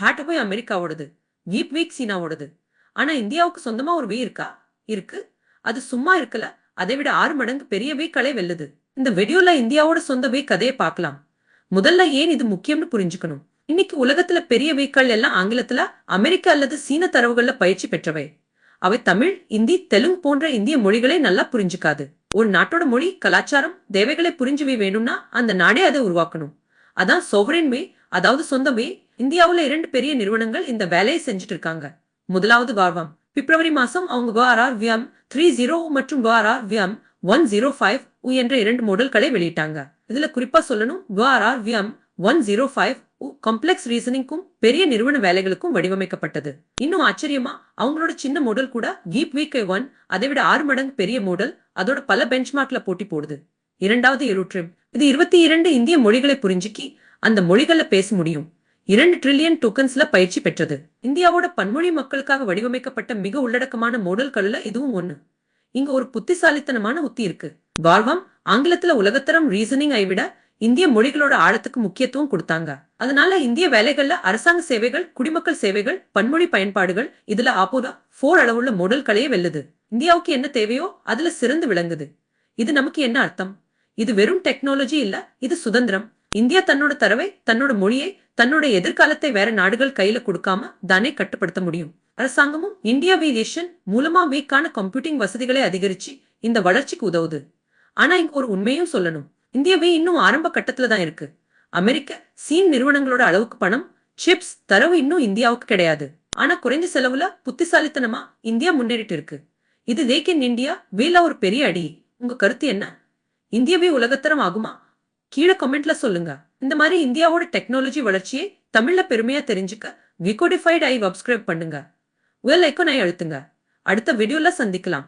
ஹேட்டபை அமெரிக்காவோடது, keep week சீனாவோடது. ஆனா இந்தியாவுக்கு சொந்தமா ஒரு வே இருக்கா? இருக்கு. அது சும்மா இருக்கல. அதை விட 6 மடங்கு பெரிய வேக்களை வெல்லுது. இந்த வீடியோல இந்தியாவோட சொந்த வே கதையை பார்க்கலாம். முதல்ல ஏன் இது முக்கியம்னு புரிஞ்சுக்கணும். இன்னைக்கு உலகத்துல பெரிய வேக்கள் எல்லாம் ஆங்கிலத்துல, அமெரிக்க அல்லது சீன தரவுகள்ல பயிற்சி பெற்றவை. அவை தமிழ், இந்தி, தெலுங்கு போன்ற இந்திய மொழிகளை நல்லா புரிஞ்சுக்காது. ஒரு நாட்டோட மொழி, கலாச்சாரம், தேவைகளை புரிஞ்சுவே வேணும்னா அந்த நாடே அதை உருவாக்கணும். அதான் சோவரின் வே, அதாவது சொந்த வே. இந்தியாவுல 2 பெரிய நிறுவனங்கள் இந்த வேலையை செஞ்சுட்டு இருக்காங்க. முதலாவது வார்வாம். பிப்ரவரி மாசம் அவங்க VRR-VM 30 மற்றும் VRR-VM 105 என்ற 2 மாடல்களை வெளியிட்டாங்க. இதுல குறிப்பா சொல்லணும், VRR-VM 105 காம்ப்ளெக்ஸ் ரீசனிங்கும் பெரிய நிறுவன வேலைகளுக்கும் வடிவமைக்கப்பட்டது. இன்னும் ஆச்சரியமா, அவங்களோட சின்ன மாடல் கூட கீப் வீக் 1 அதை விட 6 மடங்கு பெரிய மாடல். அதோட பல பெஞ்ச்மார்க்ல போட்டி போடுது. இரண்டாவது எலுட்ரிம். இது 22 இந்திய மொழிகளை புரிஞ்சுக்கி அந்த மொழிகள்ல பேச முடியும். 2 டிரில்லியன் டோக்கன்ஸ்ல பயிற்சி பெற்றது. இந்தியாவோட பன்மொழி மக்களுக்காக வடிவமைக்கப்பட்ட மிக உள்ளடக்கமான மாடல்கள்ல இதுவும் ஒண்ணு. இங்க ஒரு புத்திசாலித்தனமான உத்தி இருக்கு. வார்வாம் ஆங்கிலத்துல உலகத்தரம் ரீசனிங் ஐ விட இந்திய மொழிகளோட ஆழத்துக்கு முக்கியத்துவம் கொடுத்தாங்க. அதனால இந்திய வேலைகள்ல அரசாங்க சேவைகள், குடிமக்கள் சேவைகள், பன்மொழி பயன்பாடுகள் இதுல ஆப்போதா 4 அளவுள்ள மாடல்களையே வெல்லுது. இந்தியாவுக்கு என்ன தேவையோ அதுல சிறந்து விளங்குது. இது நமக்கு என்ன அர்த்தம்? இது வெறும் டெக்னாலஜி இல்ல, இது சுதந்திரம். இந்தியா தன்னோட தரவை, தன்னோட மொழியை, தன்னோட எதிர்காலத்தை வேற நாடுகள் கையில கொடுக்காம தானே கட்டுப்படுத்த முடியும். அரசாங்கமும் இந்தியா வேரியேஷன் மூலமா வீக்கான கம்ப்யூட்டிங் வசதிகளை அதிகரிச்சு இந்த வளர்ச்சிக்கு உதவுது. ஆனா இங்க ஒரு உண்மையும் சொல்லணும். இந்தியாவே இன்னும் ஆரம்ப கட்டத்துல தான் இருக்கு. அமெரிக்க, சீன் நிறுவனங்களோட அளவுக்கு பணம், சிப்ஸ், தரவு இன்னும் இந்தியாவுக்கு கிடையாது. ஆனா குறைந்த செலவுல புத்திசாலித்தனமா இந்தியா முன்னேறிட்டு இருக்கு. இது மேக் இன் இந்தியா வேல ஒரு பெரிய அடி. உங்க கருத்து என்ன? இந்தியாவே உலகத்தரம் ஆகுமா? கீழே கமெண்ட்ல சொல்லுங்க. இந்த மாதிரி இந்தியாவோட டெக்னாலஜி வளர்ச்சியை தமிழ்ல பெருமையா தெரிஞ்சுக்க விகோடிஃபைட் ஐ சப்ஸ்கிரைப் பண்ணுங்க. பெல் ஐகானை அழுத்துங்க. அடுத்த வீடியோல சந்திக்கலாம்.